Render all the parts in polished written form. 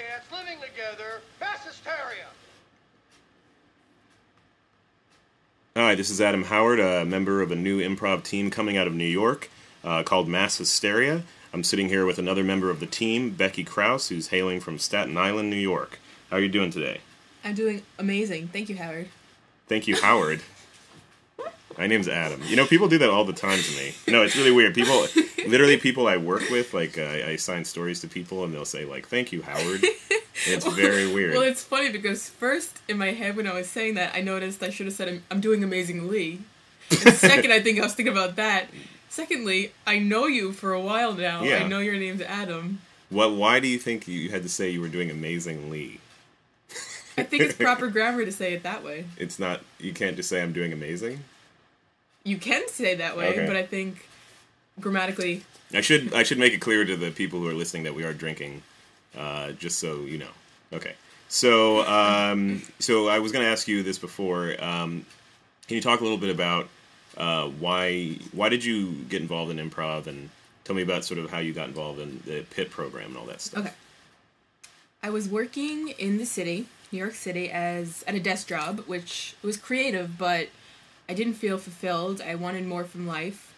cats living together, mass hysteria. Hi, this is Adam Howard, a member of a new improv team coming out of New York called Mass Hysteria. I'm sitting here with another member of the team, Becky Krause, who's hailing from Staten Island, New York. How are you doing today? I'm doing amazing. Thank you, Howard. Thank you, Howard. My name's Adam. You know, people do that all the time to me. No, it's really weird. People I work with, like, I assign stories to people, and they'll say, like, thank you, Howard. It's very weird. Well, it's funny because first, in my head, when I was saying that, I noticed I should have said, I'm doing amazingly. And second, I was thinking about that. Secondly, I know you for a while now. Yeah. I know your name's Adam. Why do you think you had to say you were doing amazingly? I think it's proper grammar to say it that way. It's not, you can't just say I'm doing amazing? You can say that way, Okay. but I think grammatically... I should make it clear to the people who are listening that we are drinking, just so you know. Okay. So I was going to ask you this before. Can you talk a little bit about why did you get involved in improv, and tell me about sort of how you got involved in the PIT program and all that stuff. Okay. I was working in the city, New York City, at a desk job, which was creative, but I didn't feel fulfilled. I wanted more from life.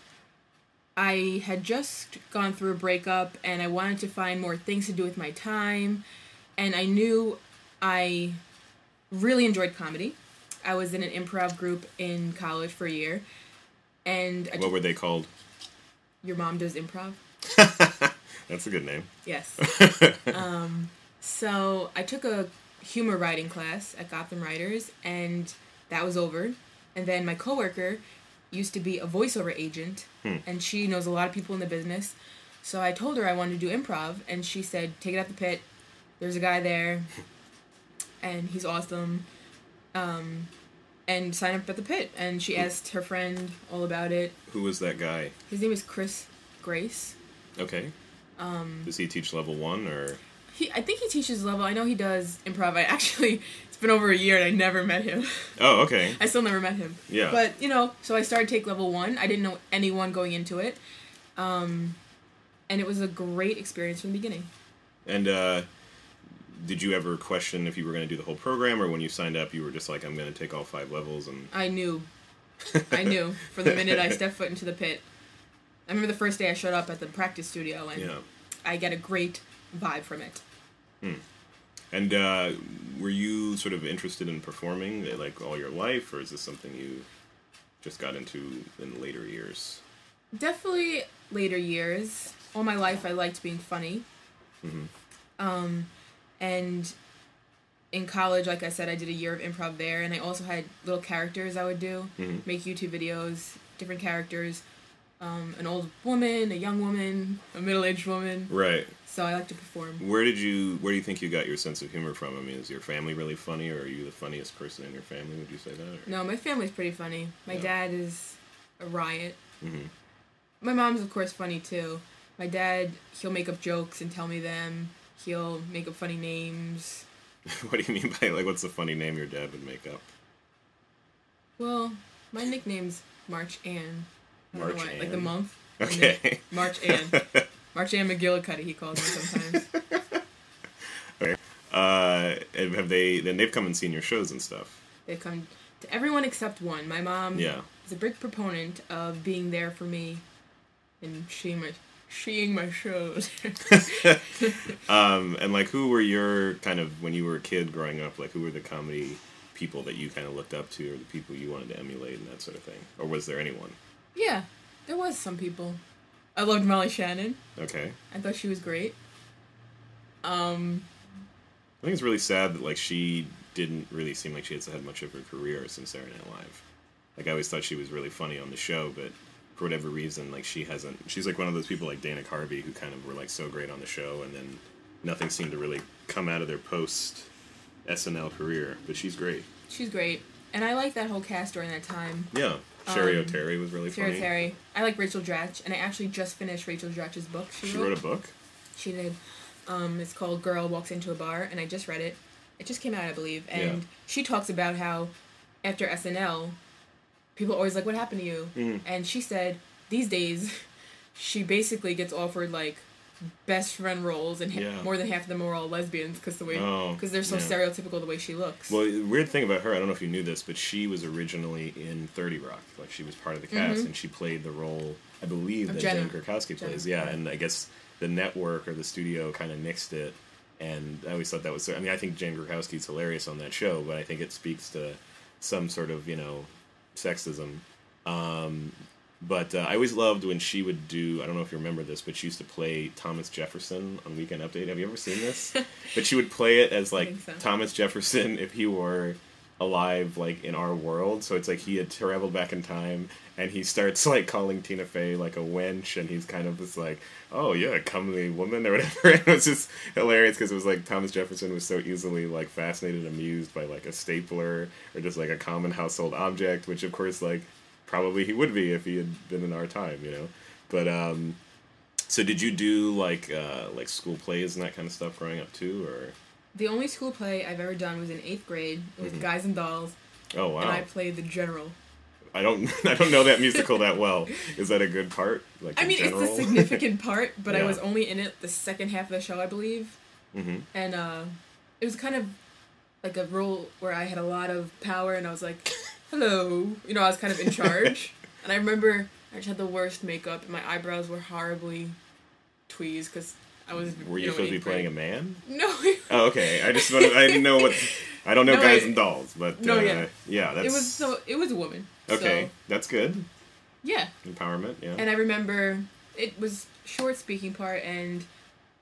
I had just gone through a breakup, and I wanted to find more things to do with my time, and I knew I really enjoyed comedy. I was in an improv group in college for a year, and... What were they called? Your Mom Does Improv. That's a good name. Yes. So I took a humor writing class at Gotham Writers, and that was over. And then my coworker used to be a voiceover agent, and she knows a lot of people in the business. So I told her I wanted to do improv, and she said, take it at the Pit. There's a guy there, and he's awesome. And sign up at the Pit. And she asked her friend all about it. Who was that guy? His name is Chris Grace. Okay. Does he teach level 1, or...? I think he teaches level. I know he does improv. It's been over a year and I never met him. Oh, okay. I still never met him. Yeah. But, so I started take level 1. I didn't know anyone going into it. And it was a great experience from the beginning. And, did you ever question if you were going to do the whole program, or when you signed up, you were just like, I'm going to take all 5 levels? And I knew. For the minute I stepped foot into the Pit. I remember the first day I showed up at the practice studio, and I get a great vibe from it. And were you sort of interested in performing, like, all your life, or is this something you just got into in later years? Definitely later years. All my life I liked being funny. And in college, like I said, I did a year of improv there, and I also had little characters I would do, make YouTube videos, different characters, an old woman, a young woman, a middle-aged woman. Right. So I like to perform. Where do you think you got your sense of humor from? I mean, is your family really funny, or are you the funniest person in your family? Would you say that? Or? No, my family's pretty funny. My dad is a riot. My mom's, of course, funny, too. My dad, he'll make up jokes and tell me them. He'll make up funny names. What do you mean by, like, what's the funny name your dad would make up? Well, my nickname's March Ann. March Ann? Like the month. Okay. March Ann. March Ann McGillicuddy, he calls me sometimes. Okay. They've come and seen your shows and stuff. They've come to everyone except one. My mom is a big proponent of being there for me and seeing my shows. And, like, who were your kind of, when you were a kid growing up, like, who were the comedy people that you kind of looked up to, or the people you wanted to emulate and that sort of thing? Or was there anyone? Yeah, there was some people. I loved Molly Shannon. Okay. I thought she was great. I think it's really sad that, like, she didn't really seem like she had much of her career since Saturday Night Live. Like, I always thought she was really funny on the show, but for whatever reason, like, she's like one of those people like Dana Carvey who kind of were, like, so great on the show, and then nothing seemed to really come out of their post SNL career, but she's great. She's great. And I like that whole cast during that time. Yeah. Sherry O'Terry was really funny. Sherry O'Terry. I like Rachel Dratch, and I actually just finished Rachel Dratch's book. She wrote a book? She did. It's called Girl Walks Into a Bar, and I just read it. It just came out, I believe. And she talks about how after SNL, people are always like, what happened to you? And she said, these days, she basically gets offered, like, best friend roles, and more than half of them are all lesbians because they're so stereotypical the way she looks. Well, the weird thing about her, I don't know if you knew this, but she was originally in 30 Rock. Like, she was part of the cast, and she played the role, I believe, that Jane Krakowski plays. Yeah, and I guess the network or the studio kind of nixed it, and I always thought that was... I mean, I think Jane Krakowski's hilarious on that show, but I think it speaks to some sort of, sexism. But I always loved when she would do, I don't know if you remember this, but she used to play Thomas Jefferson on Weekend Update. Have you ever seen this? But she would play it as, like, Thomas Jefferson if he were alive, like, in our world. So it's like he had traveled back in time, and he starts, like, calling Tina Fey, like, a wench, and he's kind of just like, oh, yeah, comely woman, or whatever. And it was just hilarious, because it was like Thomas Jefferson was so easily, like, fascinated and amused by, like, a stapler, or just, like, a common household object, which, of course, like... Probably he would be if he had been in our time, But so did you do like school plays and that kind of stuff growing up too, or? The only school play I've ever done was in 8th grade. It was Guys and Dolls. Oh wow! And I played the general. I don't know that musical that well. Is that a good part? Like I mean, general? It's a significant part, but I was only in it the second half of the show, I believe. Mm-hmm. And it was kind of like a role where I had a lot of power, and I was like. Hello. I was kind of in charge. And I remember I just had the worst makeup, and my eyebrows were horribly tweezed because I was. Were you supposed to be playing a man? No. Oh, okay. I didn't know what. I don't know Guys and Dolls, but yeah, that's. It was a woman. Okay, so, that's good. Yeah. Empowerment, yeah. And I remember it was short speaking part, and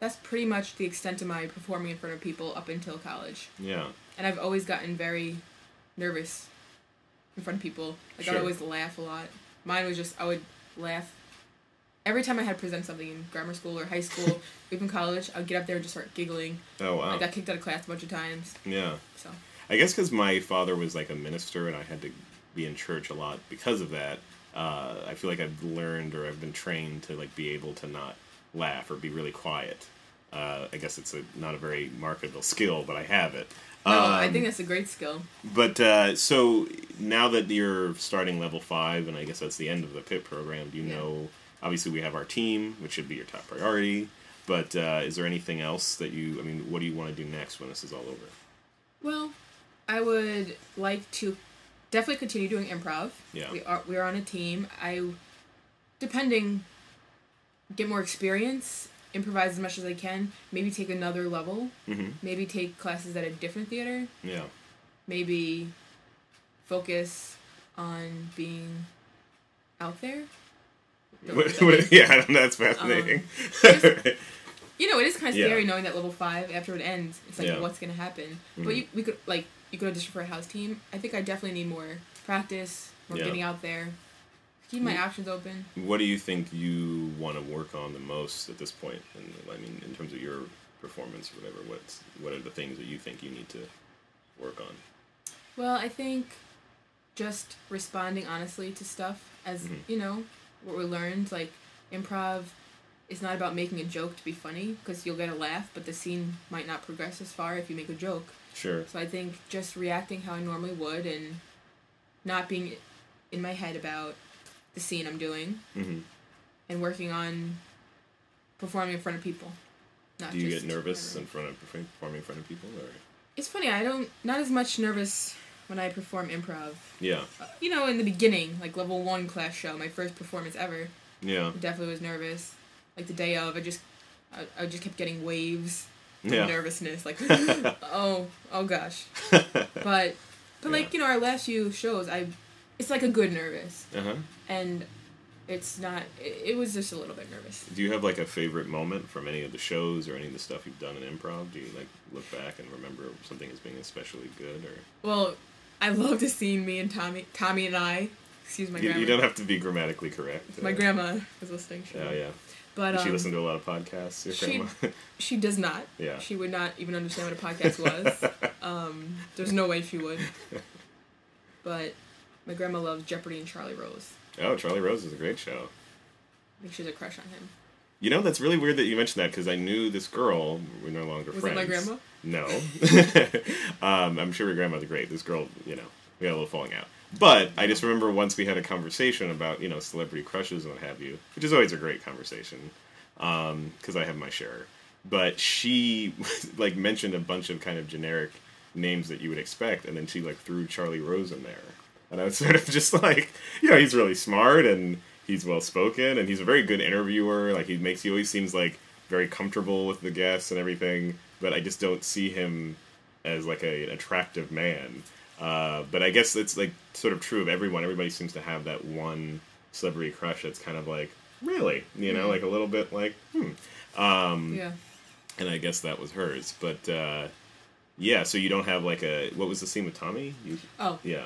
that's pretty much the extent of my performing in front of people up until college. Yeah. And I've always gotten very nervous. In front of people. Like, I'd always laugh a lot. Mine was just, I would laugh. Every time I had to present something in grammar school or high school, even college, I would get up there and just start giggling. Oh, wow. I got kicked out of class a bunch of times. Yeah. So. I guess because my father was, like, a minister, and I had to be in church a lot because of that, I feel like I've learned or I've been trained to, like, be able to not laugh or be really quiet. I guess it's not a very marketable skill, but I have it. No, I think that's a great skill. But, so, now that you're starting level 5, and I guess that's the end of the PIP program, do you know, obviously we have our team, which should be your top priority, but is there anything else that what do you want to do next when this is all over? Well, I would like to definitely continue doing improv. Yeah. We are on a team. Get more experience, improvise as much as I can, maybe take another level, maybe take classes at a different theater, maybe focus on being out there. That's fascinating. It is kind of scary knowing that level 5, after it ends, it's like, what's going to happen? But you could audition for a house team. I think I definitely need more practice, more getting out there. Keep my options open. What do you think you want to work on the most at this point? And in terms of your performance or whatever, what are the things that you think you need to work on? Well, I think just responding honestly to stuff, as what we learned. Like, improv is not about making a joke to be funny, because you'll get a laugh, but the scene might not progress as far if you make a joke. Sure. So I think just reacting how I normally would, and not being in my head about the scene I'm doing, and working on performing in front of people. Do you get nervous performing in front of people, or? It's funny. Not as much nervous when I perform improv. Yeah. In the beginning, like level 1 class show, my first performance ever. Yeah. I definitely was nervous. Like the day of, I just kept getting waves of nervousness. Like, oh gosh. But like our last few shows, it's like a good nervous. And it's not. It was just a little bit nervous. Do you have like a favorite moment from any of the shows or any of the stuff you've done in improv? Do you like look back and remember something as being especially good, or? Well, I love to see me and Tommy and I. Excuse my grammar. You don't have to be grammatically correct. My grandma is listening. Oh yeah. But does she listen to a lot of podcasts? Your grandma? She does not. Yeah. She would not even understand what a podcast was. There's no way she would. But my grandma loves Jeopardy and Charlie Rose. Oh, Charlie Rose is a great show. I think she has a crush on him. That's really weird that you mentioned that, because I knew this girl. We're no longer friends. Was it my grandma? No. I'm sure your grandma's great. This girl, we had a little falling out. But I just remember once we had a conversation about, celebrity crushes and what have you, which is always a great conversation. because I have my share. But she like mentioned a bunch of kind of generic names that you would expect, and then she like threw Charlie Rose in there, and I was sort of just like, he's really smart and he's well spoken and he's a very good interviewer. Like he always seems like very comfortable with the guests and everything, but I just don't see him as like an attractive man. But I guess it's like sort of true of everyone. Everybody seems to have that one celebrity crush that's kind of like, really, like a little bit like, Yeah. And I guess that was hers. But, yeah, so you don't have like what was the scene with Tommy? Yeah.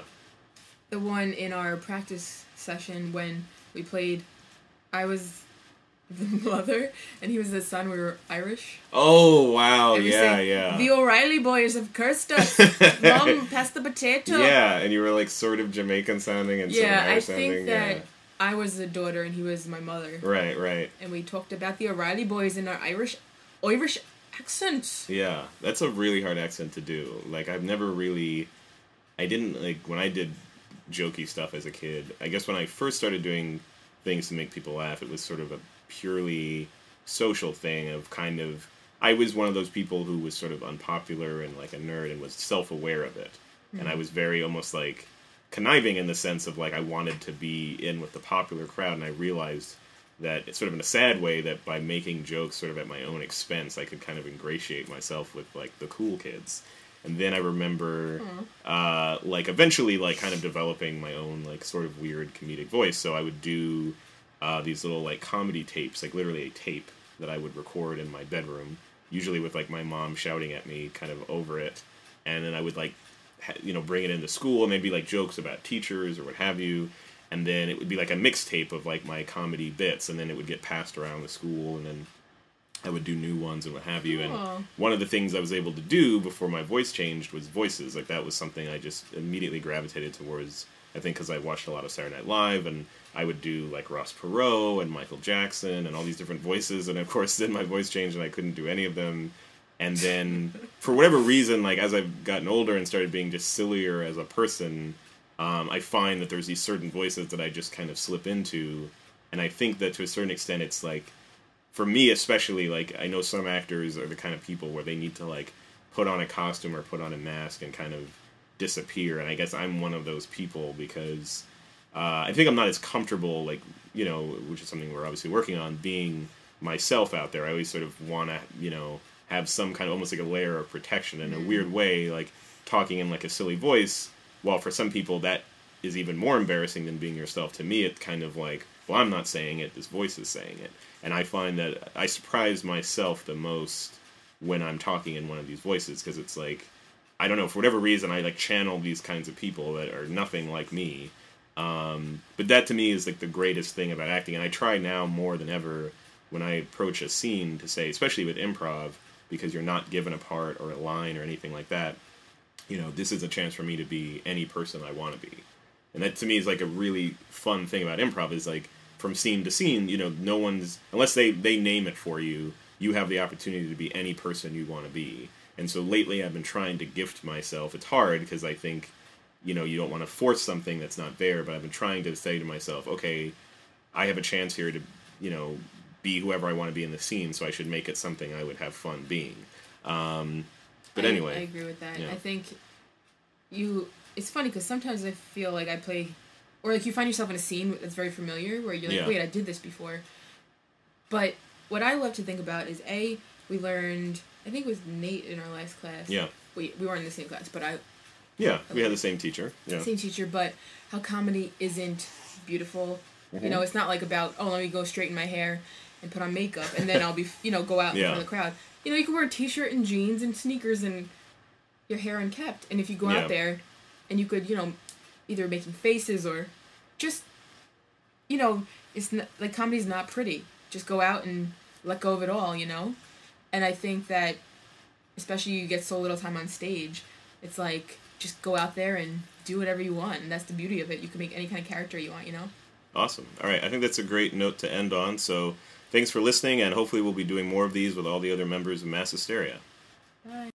The one in our practice session when we played, I was the mother and he was the son. We were Irish. Oh, wow. And we Yeah, say, yeah. The O'Reilly boys have cursed us. Mom, pass the potato. Yeah, and you were like sort of Jamaican sounding and sort of Irish sounding. I think that I was the daughter and he was my mother. Right. And we talked about the O'Reilly boys in our Irish accents. Yeah, that's a really hard accent to do. Like, I didn't, like, when I did jokey stuff as a kid, I guess when I first started doing things to make people laugh, it was sort of a purely social thing of kind of, I was one of those people who was sort of unpopular and like a nerd and was self-aware of it. Mm-hmm. And I was very almost like conniving in the sense of like I wanted to be in with the popular crowd, and I realized that it's sort of in a sad way that by making jokes sort of at my own expense, I could kind of ingratiate myself with like the cool kids. And then I remember like eventually like kind of developing my own like sort of weird comedic voice. So I would do these little like comedy tapes, like literally a tape that I would record in my bedroom, usually with like my mom shouting at me kind of over it. And then I would like, bring it into school, and they'd be like jokes about teachers or what have you. And then it would be like a mixtape of like my comedy bits, and then it would get passed around the school, and then I would do new ones and what have you. And one of the things I was able to do before my voice changed was voices. Like that was something I just immediately gravitated towards, I think because I watched a lot of Saturday Night Live, and I would do like Ross Perot and Michael Jackson and all these different voices, and of course then my voice changed and I couldn't do any of them. And then for whatever reason, like as I've gotten older and started being just sillier as a person, I find that there's these certain voices that I just kind of slip into, and I think that to a certain extent it's like, for me especially, like I know some actors are the kind of people where they need to like put on a costume or put on a mask and kind of disappear, and I guess I'm one of those people because I think I'm not as comfortable, like, which is something we're obviously working on, being myself out there. I always sort of want to, have some kind of almost like a layer of protection in a weird way, like talking in like a silly voice. While for some people that is even more embarrassing than being yourself. To me, it's kind of like, well, I'm not saying it, this voice is saying it. And I find that I surprise myself the most when I'm talking in one of these voices, because it's like, I don't know, for whatever reason, I like channel these kinds of people that are nothing like me. But that to me is like the greatest thing about acting. And I try now more than ever when I approach a scene to say, especially with improv, because you're not given a part or a line or anything like that, this is a chance for me to be any person I want to be. And that to me is like a really fun thing about improv, is like from scene to scene, no one's, unless they name it for you, you have the opportunity to be any person you want to be. And so lately I've been trying to gift myself. It's hard because I think, you don't want to force something that's not there, but I've been trying to say to myself, okay, I have a chance here to, be whoever I want to be in the scene, so I should make it something I would have fun being. But anyway. I agree with that. Yeah. I think it's funny because sometimes I feel like I play, or like you find yourself in a scene that's very familiar where you're like, wait, I did this before. But what I love to think about is we learned, I think it was Nate in our last class. Yeah. We weren't in the same class, but we had the same teacher. Yeah. Same teacher, but how comedy isn't beautiful. Mm-hmm. It's not like about, let me go straighten my hair and put on makeup and then I'll be, go out in front of the crowd. You can wear a t-shirt and jeans and sneakers and your hair unkept. And if you go out there and you could, either making faces or just, it's not, like comedy's not pretty. Just go out and let go of it all, And I think that, especially you get so little time on stage, it's like, just go out there and do whatever you want. And that's the beauty of it. You can make any kind of character you want, Awesome. All right. I think that's a great note to end on. So thanks for listening, and hopefully we'll be doing more of these with all the other members of Mass Hysteria. Bye.